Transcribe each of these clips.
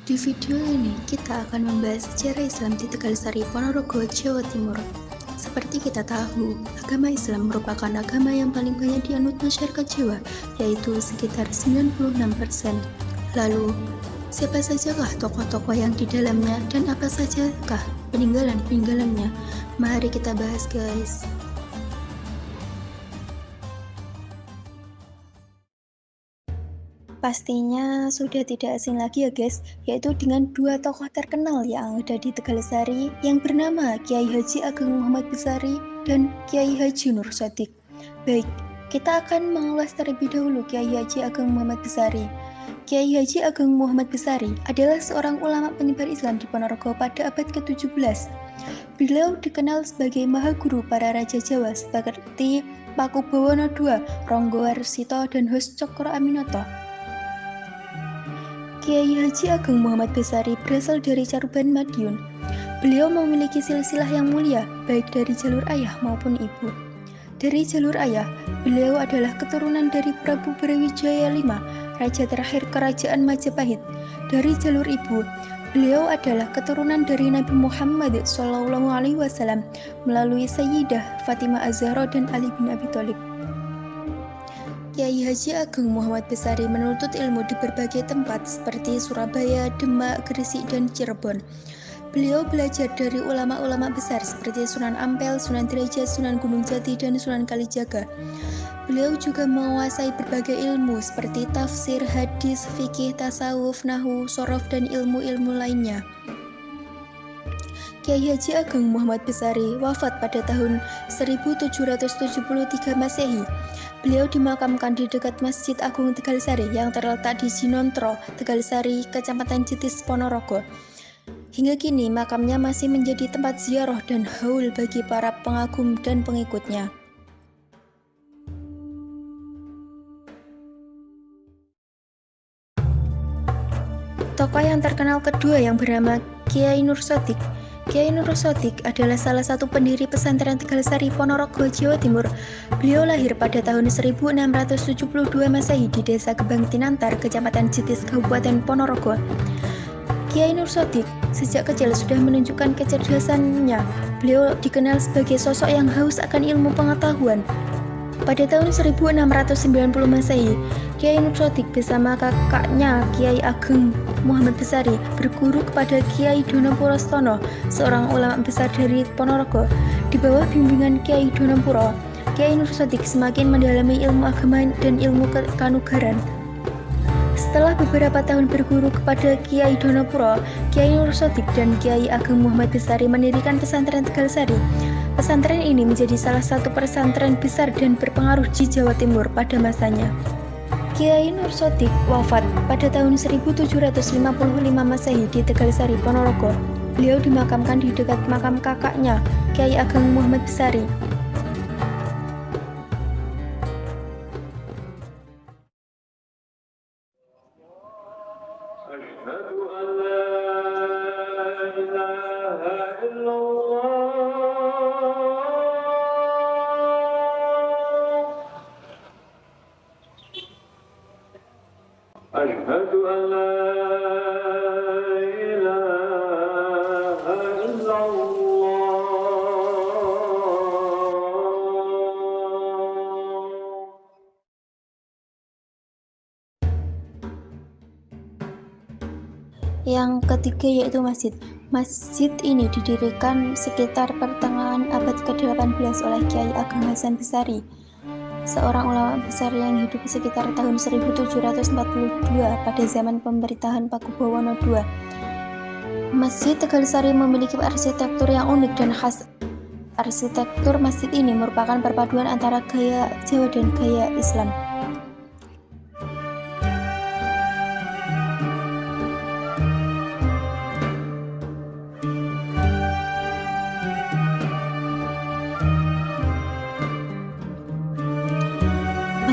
Di video ini, kita akan membahas sejarah Islam di Tegalsari, Ponorogo, Jawa Timur. Seperti kita tahu, agama Islam merupakan agama yang paling banyak dianut masyarakat Jawa, yaitu sekitar 96%. Lalu, siapa sajakah tokoh-tokoh yang di dalamnya dan apa sajakah peninggalan-peninggalannya? Mari kita bahas, guys. Pastinya sudah tidak asing lagi ya guys, yaitu dengan dua tokoh terkenal yang ada di Tegalsari yang bernama Kiai Haji Ageng Muhammad Besari dan Kiai Haji Nur Sodik. Baik, kita akan mengulas terlebih dahulu Kiai Haji Ageng Muhammad Besari. Kiai Haji Ageng Muhammad Besari adalah seorang ulama penyebar Islam di Ponorogo pada abad ke-17. Beliau dikenal sebagai Maha Guru para Raja Jawa seperti Pakubawana II, Ronggo Warsito, dan Hos Cokro Aminoto. Kiai Haji Ageng Muhammad Besari berasal dari Caruban Madiun. Beliau memiliki silsilah yang mulia, baik dari jalur ayah maupun ibu. Dari jalur ayah, beliau adalah keturunan dari Prabu Brawijaya V, raja terakhir Kerajaan Majapahit. Dari jalur ibu, beliau adalah keturunan dari Nabi Muhammad SAW melalui Sayyidah Fatimah Az-Zahra dan Ali bin Abi Thalib. Kiai Haji Ageng Muhammad Besari menuntut ilmu di berbagai tempat seperti Surabaya, Demak, Gresik, dan Cirebon. Beliau belajar dari ulama-ulama besar seperti Sunan Ampel, Sunan Derajat, Sunan Gunung Jati, dan Sunan Kalijaga. Beliau juga menguasai berbagai ilmu seperti tafsir, hadis, fikih, tasawuf, nahwu, shorof, dan ilmu-ilmu lainnya. Kiai Haji Ageng Muhammad Besari wafat pada tahun 1773 Masehi. Beliau dimakamkan di dekat Masjid Agung Tegalsari yang terletak di Sinontro, Tegalsari, Kecamatan Jetis, Ponorogo. Hingga kini makamnya masih menjadi tempat ziarah dan haul bagi para pengagum dan pengikutnya. Tokoh yang terkenal kedua yang bernama Kiai Nur Sodik. Kiai Nur Sodik adalah salah satu pendiri pesantren Tegalsari, Ponorogo, Jawa Timur. Beliau lahir pada tahun 1672 Masehi di Desa Gebang Tinantar, Kecamatan Jetis, Kabupaten Ponorogo. Kiai Nur Sodik sejak kecil sudah menunjukkan kecerdasannya. Beliau dikenal sebagai sosok yang haus akan ilmu pengetahuan. Pada tahun 1690 Masehi, Kiai Nur Sodik bersama kakaknya Kiai Ageng Muhammad Besari berguru kepada Kiai Donopuro Stono, seorang ulama besar dari Ponorogo. Di bawah bimbingan Kiai Donopuro, Kiai Nur Sodik semakin mendalami ilmu agama dan ilmu kanugaran. Setelah beberapa tahun berguru kepada Kiai Donopuro, Kiai Nur Sodik dan Kiai Ageng Muhammad Besari mendirikan pesantren Tegalsari. Pesantren ini menjadi salah satu pesantren besar dan berpengaruh di Jawa Timur pada masanya. Kiai Nur Sodik wafat pada tahun 1755 Masehi di Tegalsari, Ponorogo. Beliau dimakamkan di dekat makam kakaknya, Kiai Ageng Muhammad Besari. أشهد أن لا إله إلا الله. Yang ketiga yaitu masjid. Masjid ini didirikan sekitar pertengahan abad ke-18 oleh Kiai Ageng Hasan Besari, seorang ulama besar yang hidup sekitar tahun 1742 pada zaman pemerintahan Pakubawana II. Masjid Tegalsari memiliki arsitektur yang unik dan khas. Arsitektur masjid ini merupakan perpaduan antara gaya Jawa dan gaya Islam.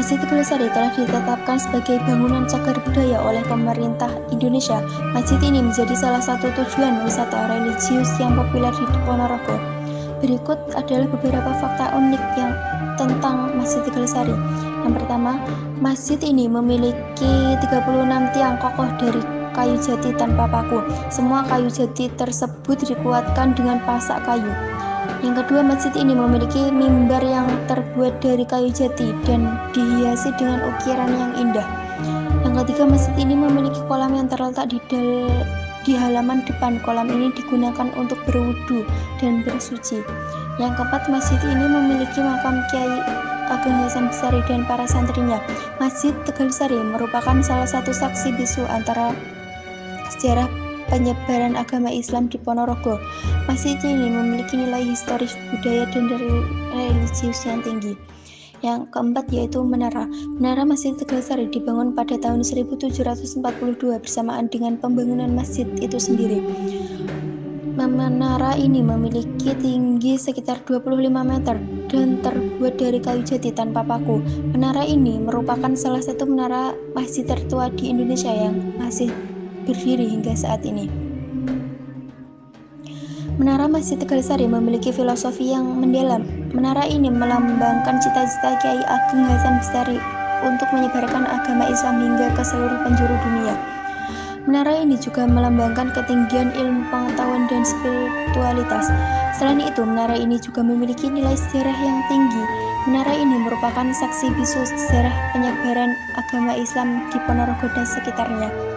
Masjid Tegalsari telah ditetapkan sebagai bangunan cagar budaya oleh pemerintah Indonesia. Masjid ini menjadi salah satu tujuan wisata religius yang populer di Ponorogo. Berikut adalah beberapa fakta unik yang tentang Masjid Tegalsari. Yang pertama, masjid ini memiliki 36 tiang kokoh dari kayu jati tanpa paku. Semua kayu jati tersebut dikuatkan dengan pasak kayu. Yang kedua, masjid ini memiliki mimbar yang terbuat dari kayu jati dan dihiasi dengan ukiran yang indah. Yang ketiga, masjid ini memiliki kolam yang terletak di halaman depan. Kolam ini digunakan untuk berwudu dan bersuci. Yang keempat, masjid ini memiliki makam Kiai Ageng Hasan Besari dan para santrinya. Masjid Tegal Sari merupakan salah satu saksi bisu antara sejarah penyebaran agama Islam di Ponorogo. Masjid ini memiliki nilai historis, budaya, dan religius yang tinggi. Yang keempat yaitu menara. Menara Masjid Tegal Sari dibangun pada tahun 1742 bersamaan dengan pembangunan masjid itu sendiri. Menara ini memiliki tinggi sekitar 25 meter dan terbuat dari kayu jati tanpa paku. Menara ini merupakan salah satu menara masjid tertua di Indonesia yang masih berdiri hingga saat ini. Menara Masjid Tegal Sari memiliki filosofi yang mendalam. Menara ini melambangkan cita-cita Kiai Ageng Hasan Besari untuk menyebarkan agama Islam hingga ke seluruh penjuru dunia. Menara ini juga melambangkan ketinggian ilmu pengetahuan dan spiritualitas. Selain itu, menara ini juga memiliki nilai sejarah yang tinggi. Menara ini merupakan saksi bisu sejarah penyebaran agama Islam di Ponorogo dan sekitarnya.